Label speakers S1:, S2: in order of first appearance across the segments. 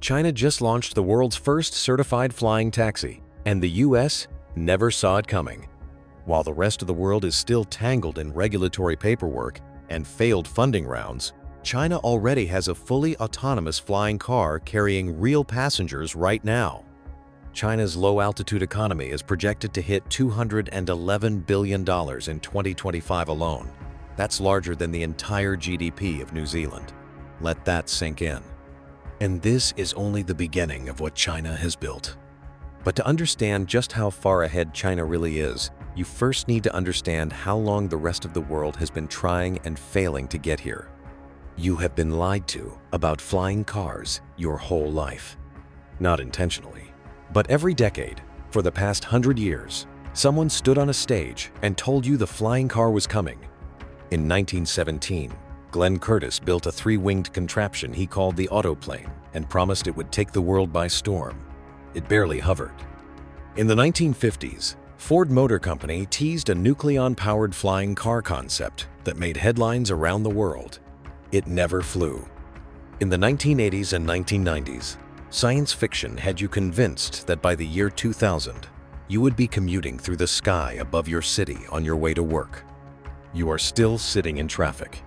S1: China just launched the world's first certified flying taxi, and the US never saw it coming. While the rest of the world is still tangled in regulatory paperwork and failed funding rounds, China already has a fully autonomous flying car carrying real passengers right now. China's low-altitude economy is projected to hit $211 billion in 2025 alone. That's larger than the entire GDP of New Zealand. Let that sink in. And this is only the beginning of what China has built. But to understand just how far ahead China really is, you first need to understand how long the rest of the world has been trying and failing to get here. You have been lied to about flying cars your whole life. Not intentionally, but every decade, for the past 100 years, someone stood on a stage and told you the flying car was coming. In 1917, Glenn Curtiss built a three-winged contraption he called the autoplane and promised it would take the world by storm. It barely hovered. In the 1950s, Ford Motor Company teased a nucleon-powered flying car concept that made headlines around the world. It never flew. In the 1980s and 1990s, science fiction had you convinced that by the year 2000, you would be commuting through the sky above your city on your way to work. You are still sitting in traffic.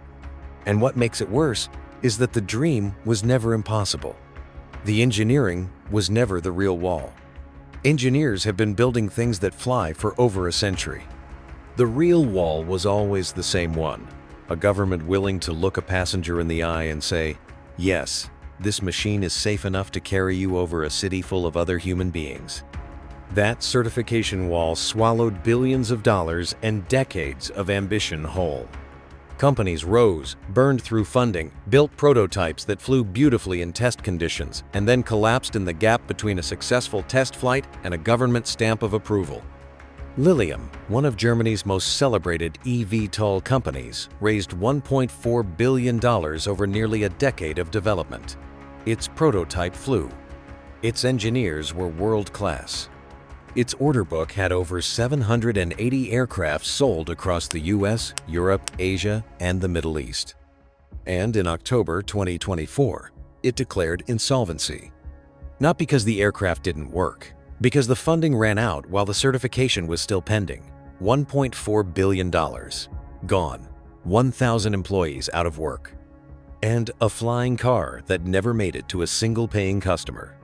S1: And what makes it worse is that the dream was never impossible. The engineering was never the real wall. Engineers have been building things that fly for over a century. The real wall was always the same one, a government willing to look a passenger in the eye and say, yes, this machine is safe enough to carry you over a city full of other human beings. That certification wall swallowed billions of dollars and decades of ambition whole. Companies rose, burned through funding, built prototypes that flew beautifully in test conditions, and then collapsed in the gap between a successful test flight and a government stamp of approval. Lilium, one of Germany's most celebrated eVTOL companies, raised $1.4 billion over nearly a decade of development. Its prototype flew. Its engineers were world-class. Its order book had over 780 aircraft sold across the US, Europe, Asia, and the Middle East. And in October 2024, it declared insolvency. Not because the aircraft didn't work, because the funding ran out while the certification was still pending. $1.4 billion. Gone. 1,000 employees out of work. And a flying car that never made it to a single paying customer.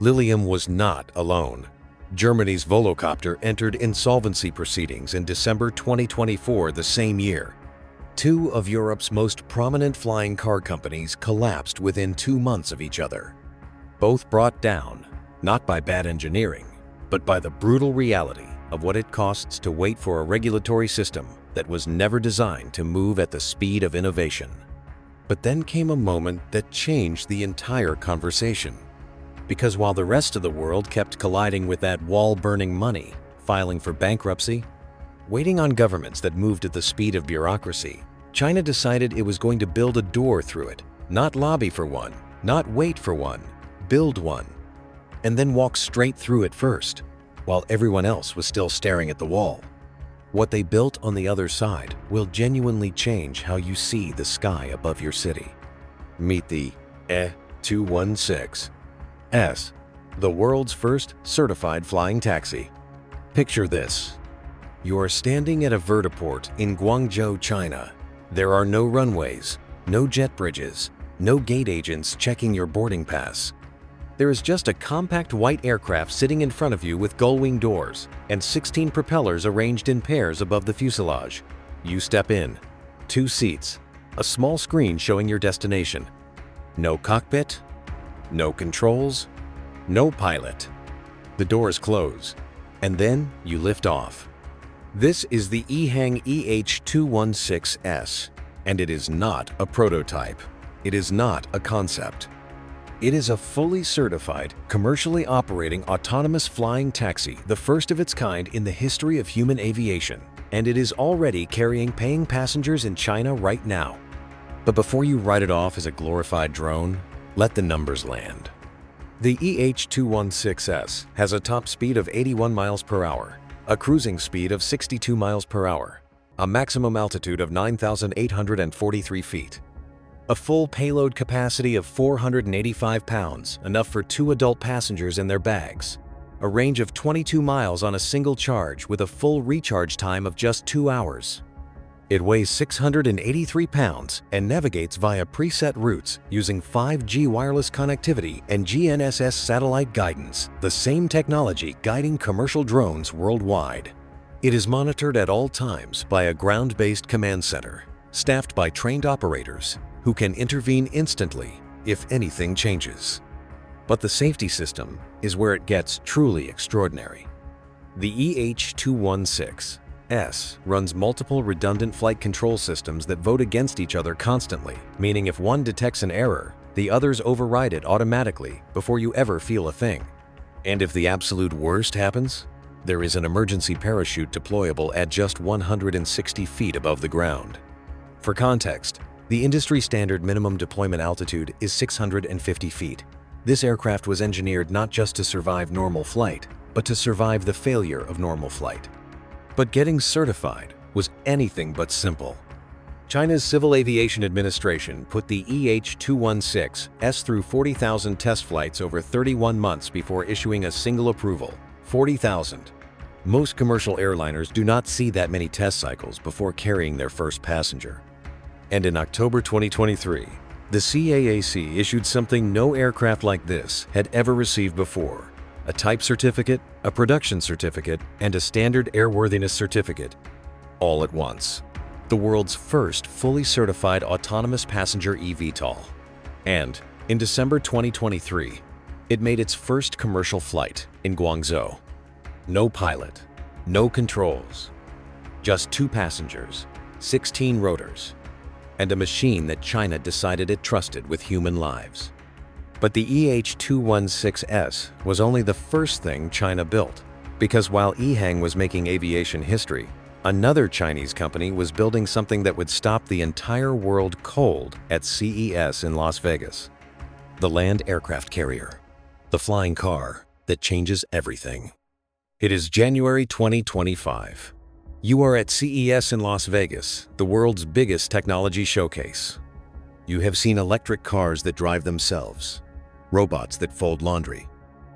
S1: Lilium was not alone. Germany's Volocopter entered insolvency proceedings in December 2024 the same year. Two of Europe's most prominent flying car companies collapsed within 2 months of each other. Both brought down, not by bad engineering, but by the brutal reality of what it costs to wait for a regulatory system that was never designed to move at the speed of innovation. But then came a moment that changed the entire conversation. Because while the rest of the world kept colliding with that wall-burning money, filing for bankruptcy, waiting on governments that moved at the speed of bureaucracy, China decided it was going to build a door through it, not lobby for one, not wait for one, build one, and then walk straight through it first, while everyone else was still staring at the wall. What they built on the other side will genuinely change how you see the sky above your city. Meet the EH216 S, the world's first certified flying taxi. Picture this. You are standing at a vertiport in Guangzhou, China. There are no runways, no jet bridges, no gate agents checking your boarding pass. There is just a compact white aircraft sitting in front of you with gull-wing doors and 16 propellers arranged in pairs above the fuselage. You step in. 2 seats, a small screen showing your destination. No cockpit, no controls, no pilot. The doors close, and then you lift off. This is the EHang EH216 S, and it is not a prototype. It is not a concept. It is a fully certified, commercially operating autonomous flying taxi, the first of its kind in the history of human aviation, and it is already carrying paying passengers in China right now. But before you write it off as a glorified drone, let the numbers land. The EH216 S has a top speed of 81 miles per hour, a cruising speed of 62 miles per hour, a maximum altitude of 9,843 feet. A full payload capacity of 485 pounds, enough for 2 adult passengers and their bags. A range of 22 miles on a single charge with a full recharge time of just 2 hours. It weighs 683 pounds and navigates via preset routes using 5G wireless connectivity and GNSS satellite guidance, the same technology guiding commercial drones worldwide. It is monitored at all times by a ground-based command center, staffed by trained operators who can intervene instantly if anything changes. But the safety system is where it gets truly extraordinary. The EH216 S runs multiple redundant flight control systems that vote against each other constantly, meaning if one detects an error, the others override it automatically before you ever feel a thing. And if the absolute worst happens, there is an emergency parachute deployable at just 160 feet above the ground. For context, the industry standard minimum deployment altitude is 650 feet. This aircraft was engineered not just to survive normal flight, but to survive the failure of normal flight. But getting certified was anything but simple. China's Civil Aviation Administration put the EH216 S through 40,000 test flights over 31 months before issuing a single approval. 40,000. Most commercial airliners do not see that many test cycles before carrying their first passenger. And in October 2023, the CAAC issued something no aircraft like this had ever received before: a type certificate, a production certificate, and a standard airworthiness certificate, all at once. The world's first fully certified autonomous passenger eVTOL. And in December 2023, it made its first commercial flight in Guangzhou. No pilot, no controls, just 2 passengers, 16 rotors, and a machine that China decided it trusted with human lives. But the EH216 S was only the first thing China built, because while EHang was making aviation history, another Chinese company was building something that would stop the entire world cold at CES in Las Vegas: the land aircraft carrier, the flying car that changes everything. It is January 2025. You are at CES in Las Vegas, the world's biggest technology showcase. You have seen electric cars that drive themselves, robots that fold laundry,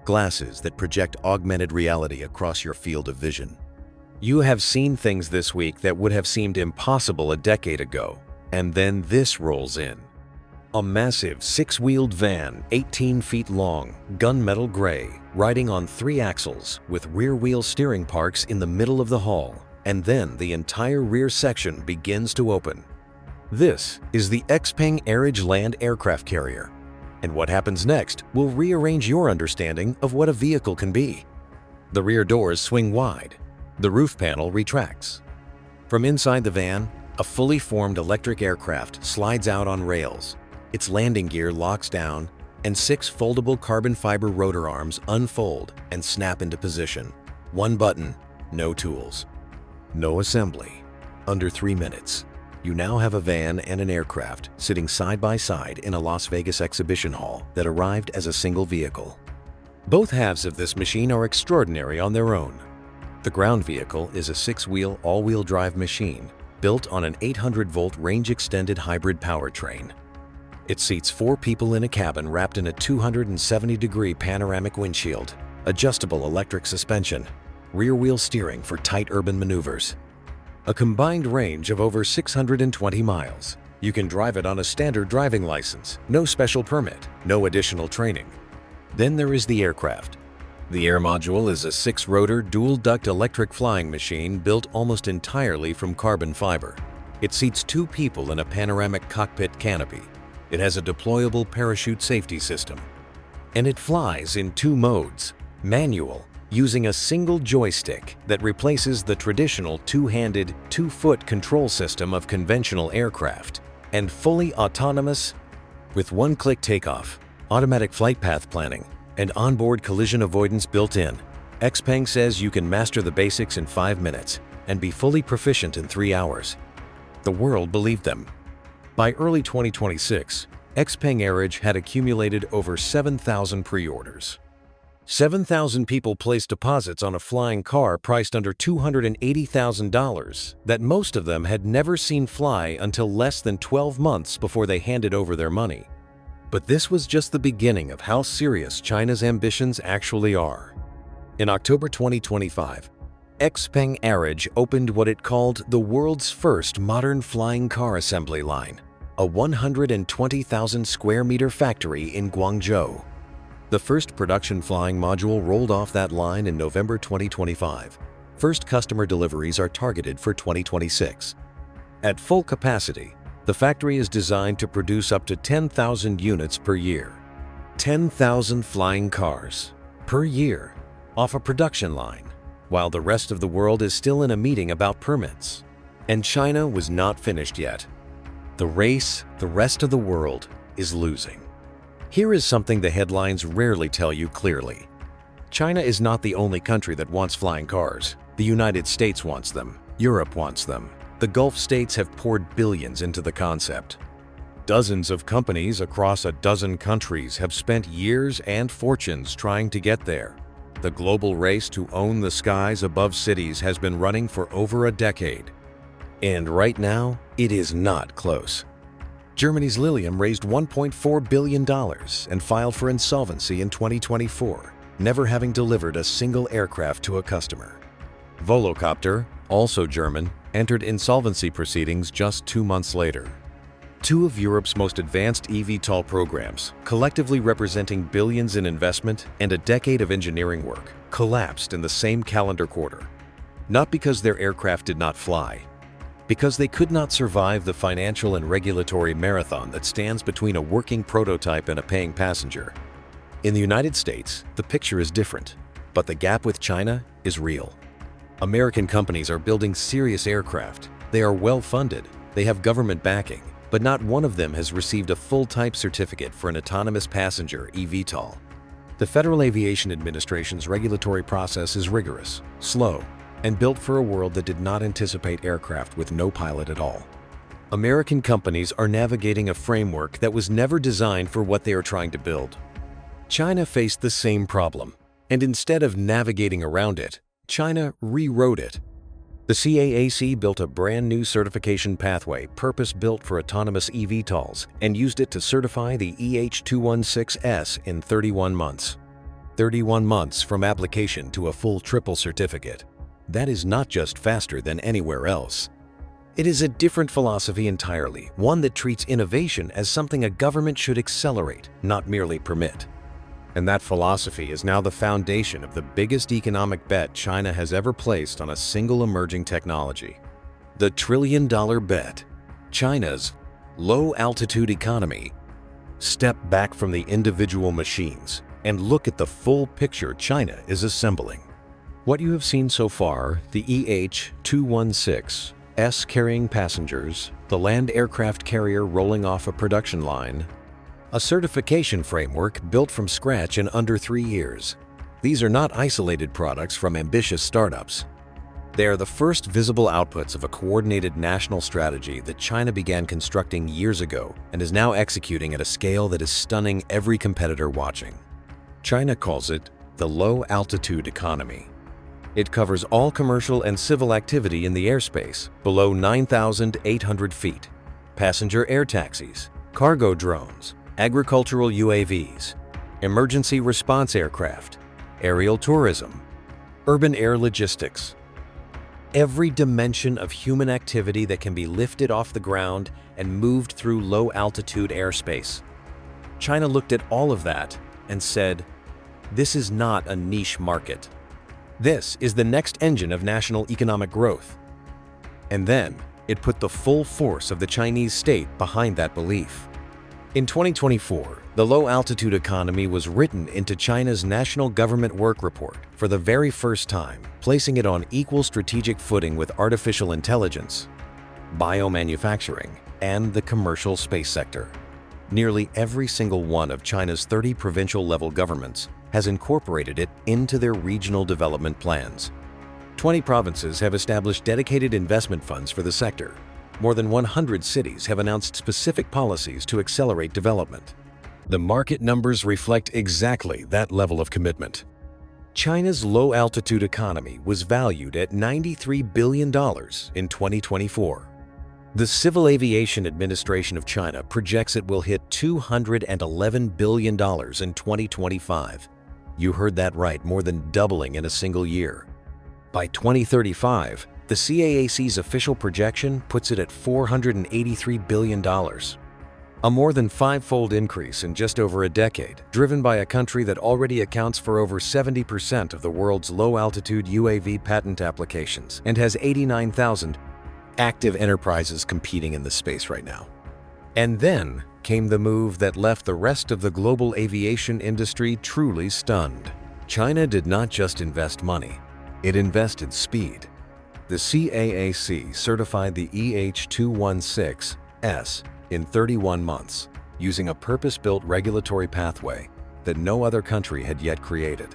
S1: glasses that project augmented reality across your field of vision. You have seen things this week that would have seemed impossible a decade ago, and then this rolls in. A massive 6-wheeled van, 18 feet long, gunmetal gray, riding on 3 axles with rear-wheel steering parks in the middle of the hall, and then the entire rear section begins to open. This is the Xpeng AeroHT land aircraft carrier. And what happens next will rearrange your understanding of what a vehicle can be. The rear doors swing wide. The roof panel retracts. From inside the van, a fully formed electric aircraft slides out on rails. Its landing gear locks down, and 6 foldable carbon fiber rotor arms unfold and snap into position. 1 button, no tools, no assembly. Under 3 minutes, you now have a van and an aircraft sitting side by side in a Las Vegas exhibition hall that arrived as a single vehicle. Both halves of this machine are extraordinary on their own. The ground vehicle is a 6-wheel all-wheel drive machine built on an 800-volt range-extended hybrid powertrain. It seats 4 people in a cabin wrapped in a 270-degree panoramic windshield, adjustable electric suspension, rear-wheel steering for tight urban maneuvers. A combined range of over 620 miles. You can drive it on a standard driving license, no special permit, no additional training. Then there is the aircraft. The air module is a 6-rotor, dual-duct electric flying machine built almost entirely from carbon fiber. It seats 2 people in a panoramic cockpit canopy. It has a deployable parachute safety system. And it flies in 2 modes: manual, using a single joystick that replaces the traditional 2-handed, 2-foot control system of conventional aircraft, and fully autonomous with 1-click takeoff, automatic flight path planning, and onboard collision avoidance built in. Xpeng says you can master the basics in 5 minutes and be fully proficient in 3 hours. The world believed them. By early 2026, Xpeng AeroHT had accumulated over 7,000 pre-orders. 7,000 people placed deposits on a flying car priced under $280,000 that most of them had never seen fly until less than 12 months before they handed over their money. But this was just the beginning of how serious China's ambitions actually are. In October 2025, Xpeng EHang opened what it called the world's first modern flying car assembly line, a 120,000 square meter factory in Guangzhou. The first production flying module rolled off that line in November 2025. First customer deliveries are targeted for 2026. At full capacity, the factory is designed to produce up to 10,000 units per year. 10,000 flying cars per year off a production line, while the rest of the world is still in a meeting about permits. And China was not finished yet. The race the rest of the world is losing. Here is something the headlines rarely tell you clearly. China is not the only country that wants flying cars. The United States wants them. Europe wants them. The Gulf states have poured billions into the concept. Dozens of companies across a dozen countries have spent years and fortunes trying to get there. The global race to own the skies above cities has been running for over a decade. And right now, it is not close. Germany's Lilium raised $1.4 billion and filed for insolvency in 2024, never having delivered a single aircraft to a customer. Volocopter, also German, entered insolvency proceedings just 2 months later. Two of Europe's most advanced eVTOL programs, collectively representing billions in investment and a decade of engineering work, collapsed in the same calendar quarter. Not because their aircraft did not fly, because they could not survive the financial and regulatory marathon that stands between a working prototype and a paying passenger. In the United States, the picture is different, but the gap with China is real. American companies are building serious aircraft. They are well-funded, they have government backing, but not one of them has received a full type certificate for an autonomous passenger eVTOL. The Federal Aviation Administration's regulatory process is rigorous, slow, and built for a world that did not anticipate aircraft with no pilot at all. American companies are navigating a framework that was never designed for what they are trying to build. China faced the same problem, and instead of navigating around it, China rewrote it. The CAAC built a brand new certification pathway purpose-built for autonomous eVTOLs and used it to certify the EH216 S in 31 months. 31 months from application to a full triple certificate. That is not just faster than anywhere else. It is a different philosophy entirely, one that treats innovation as something a government should accelerate, not merely permit. And that philosophy is now the foundation of the biggest economic bet China has ever placed on a single emerging technology. The trillion-dollar bet, China's low-altitude economy. Step back from the individual machines and look at the full picture China is assembling. What you have seen so far, the EH216 S carrying passengers, the land aircraft carrier rolling off a production line, a certification framework built from scratch in under 3 years. These are not isolated products from ambitious startups. They are the first visible outputs of a coordinated national strategy that China began constructing years ago and is now executing at a scale that is stunning every competitor watching. China calls it the low-altitude economy. It covers all commercial and civil activity in the airspace below 9,800 feet, passenger air taxis, cargo drones, agricultural UAVs, emergency response aircraft, aerial tourism, urban air logistics. Every dimension of human activity that can be lifted off the ground and moved through low-altitude airspace. China looked at all of that and said, "This is not a niche market. This is the next engine of national economic growth." And then it put the full force of the Chinese state behind that belief. In 2024, the low-altitude economy was written into China's National Government Work Report for the very first time, placing it on equal strategic footing with artificial intelligence, biomanufacturing, and the commercial space sector. Nearly every single one of China's 30 provincial-level governments has incorporated it into their regional development plans. 20 provinces have established dedicated investment funds for the sector. More than 100 cities have announced specific policies to accelerate development. The market numbers reflect exactly that level of commitment. China's low-altitude economy was valued at $93 billion in 2024. The Civil Aviation Administration of China projects it will hit $211 billion in 2025. You heard that right, more than doubling in a single year. By 2035, the CAAC's official projection puts it at $483 billion. A more than five-fold increase in just over a decade, driven by a country that already accounts for over 70% of the world's low-altitude UAV patent applications and has 89,000 active enterprises competing in the space right now. And then came the move that left the rest of the global aviation industry truly stunned. China did not just invest money, it invested speed. The CAAC certified the EH216 S in 31 months, using a purpose-built regulatory pathway that no other country had yet created.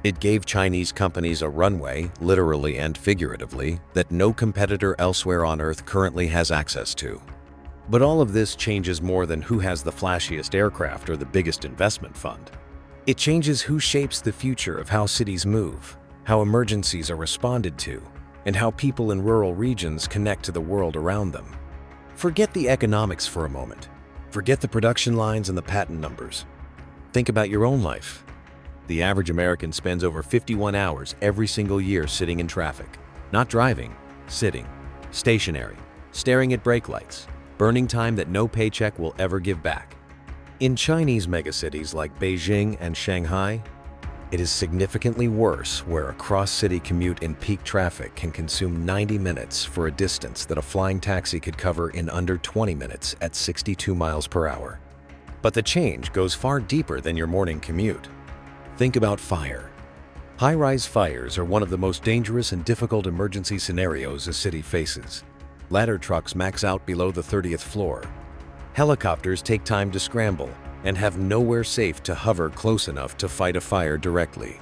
S1: It gave Chinese companies a runway, literally and figuratively, that no competitor elsewhere on Earth currently has access to. But all of this changes more than who has the flashiest aircraft or the biggest investment fund. It changes who shapes the future of how cities move, how emergencies are responded to, and how people in rural regions connect to the world around them. Forget the economics for a moment. Forget the production lines and the patent numbers. Think about your own life. The average American spends over 51 hours every single year sitting in traffic. Not driving, sitting, stationary, staring at brake lights, burning time that no paycheck will ever give back. In Chinese megacities like Beijing and Shanghai, it is significantly worse, where a cross-city commute in peak traffic can consume 90 minutes for a distance that a flying taxi could cover in under 20 minutes at 62 miles per hour. But the change goes far deeper than your morning commute. Think about fire. High-rise fires are one of the most dangerous and difficult emergency scenarios a city faces. Ladder trucks max out below the 30th floor. Helicopters take time to scramble and have nowhere safe to hover close enough to fight a fire directly.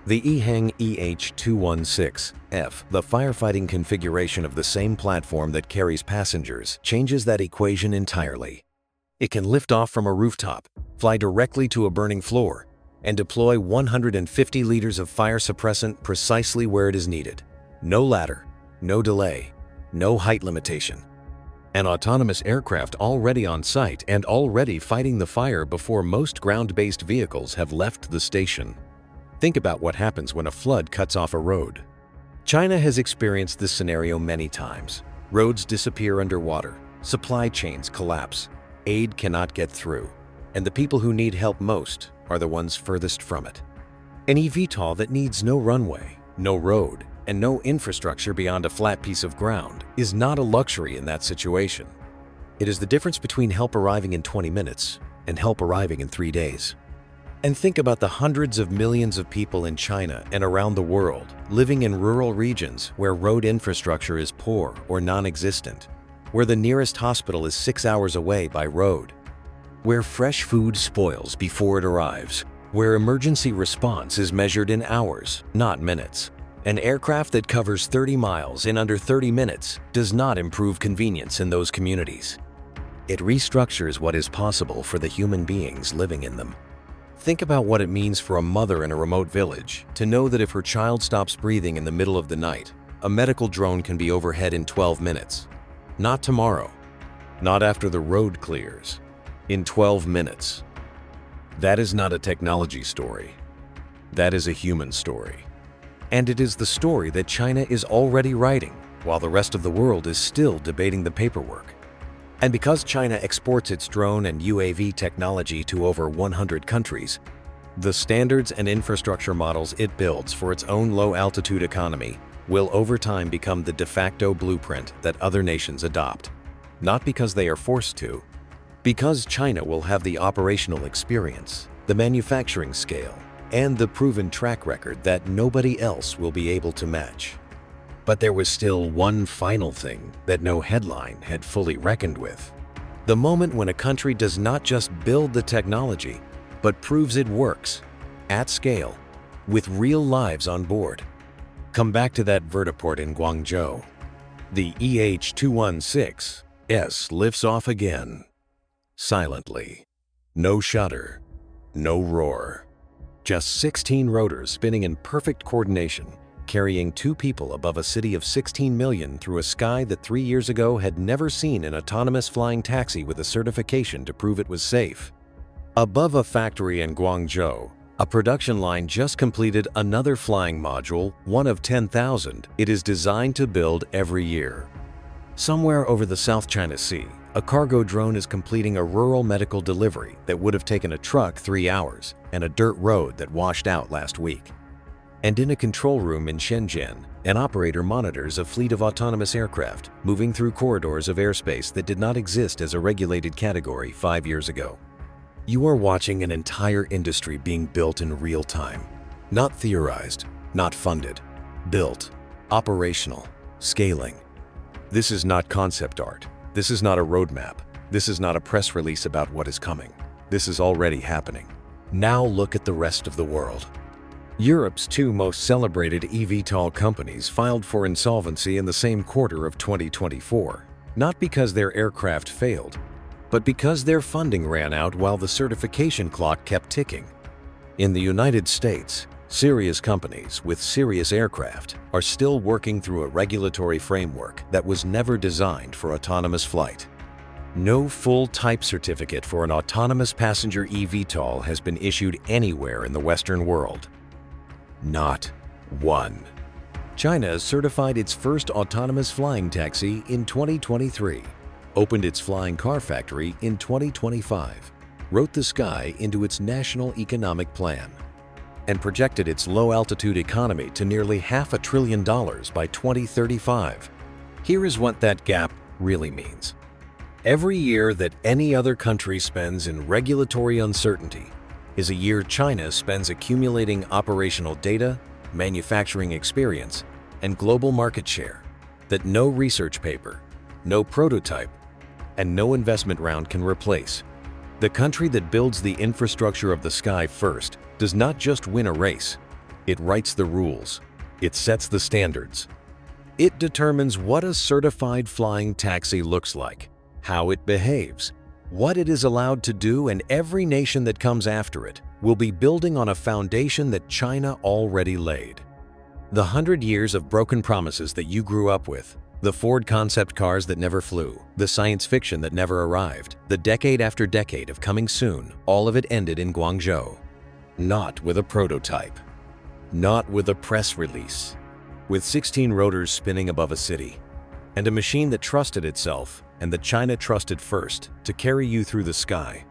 S1: The EHang EH216 S, the firefighting configuration of the same platform that carries passengers, changes that equation entirely. It can lift off from a rooftop, fly directly to a burning floor, and deploy 150 liters of fire suppressant precisely where it is needed. No ladder, no delay, no height limitation. An autonomous aircraft already on site and already fighting the fire before most ground-based vehicles have left the station. Think about what happens when a flood cuts off a road. China has experienced this scenario many times. Roads disappear underwater, supply chains collapse, aid cannot get through, and the people who need help most are the ones furthest from it. An eVTOL that needs no runway, no road, and no infrastructure beyond a flat piece of ground is not a luxury in that situation. It is the difference between help arriving in 20 minutes and help arriving in 3 days. And think about the hundreds of millions of people in China and around the world living in rural regions where road infrastructure is poor or non-existent, where the nearest hospital is 6 hours away by road, where fresh food spoils before it arrives, where emergency response is measured in hours, not minutes. An aircraft that covers 30 miles in under 30 minutes does not improve convenience in those communities. It restructures what is possible for the human beings living in them. Think about what it means for a mother in a remote village to know that if her child stops breathing in the middle of the night, a medical drone can be overhead in 12 minutes. Not tomorrow, not after the road clears, in 12 minutes. That is not a technology story. That is a human story. And it is the story that China is already writing, while the rest of the world is still debating the paperwork. And because China exports its drone and UAV technology to over 100 countries, the standards and infrastructure models it builds for its own low-altitude economy will over time become the de facto blueprint that other nations adopt. Not because they are forced to, because China will have the operational experience, the manufacturing scale, and the proven track record that nobody else will be able to match. But there was still one final thing that no headline had fully reckoned with. The moment when a country does not just build the technology, but proves it works, at scale, with real lives on board. Come back to that vertiport in Guangzhou. The EH216 S lifts off again. Silently. No shudder. No roar. Just 16 rotors spinning in perfect coordination, carrying 2 people above a city of 16 million through a sky that 3 years ago had never seen an autonomous flying taxi with a certification to prove it was safe. Above a factory in Guangzhou, a production line just completed another flying module, one of 10,000 it is designed to build every year. Somewhere over the South China Sea, a cargo drone is completing a rural medical delivery that would have taken a truck 3 hours and a dirt road that washed out last week. And in a control room in Shenzhen, an operator monitors a fleet of autonomous aircraft moving through corridors of airspace that did not exist as a regulated category 5 years ago. You are watching an entire industry being built in real time. Not theorized, not funded. Built, operational, scaling. This is not concept art. This is not a roadmap. This is not a press release about what is coming. This is already happening. Now look at the rest of the world. Europe's 2 most celebrated eVTOL companies filed for insolvency in the same quarter of 2024, not because their aircraft failed, but because their funding ran out while the certification clock kept ticking. In the United States, serious companies with serious aircraft are still working through a regulatory framework that was never designed for autonomous flight. No full type certificate for an autonomous passenger eVTOL has been issued anywhere in the Western world. Not one. China has certified its first autonomous flying taxi in 2023, opened its flying car factory in 2025, wrote the sky into its national economic plan, and projected its low-altitude economy to nearly $500 billion by 2035. Here is what that gap really means. Every year that any other country spends in regulatory uncertainty is a year China spends accumulating operational data, manufacturing experience, and global market share that no research paper, no prototype, and no investment round can replace. The country that builds the infrastructure of the sky first does not just win a race, it writes the rules, it sets the standards. It determines what a certified flying taxi looks like, how it behaves, what it is allowed to do, and every nation that comes after it will be building on a foundation that China already laid. The 100 years of broken promises that you grew up with, the Ford concept cars that never flew, the science fiction that never arrived, the decade after decade of coming soon, all of it ended in Guangzhou. Not with a prototype. Not with a press release. With 16 rotors spinning above a city, and a machine that trusted itself and that China trusted first to carry you through the sky.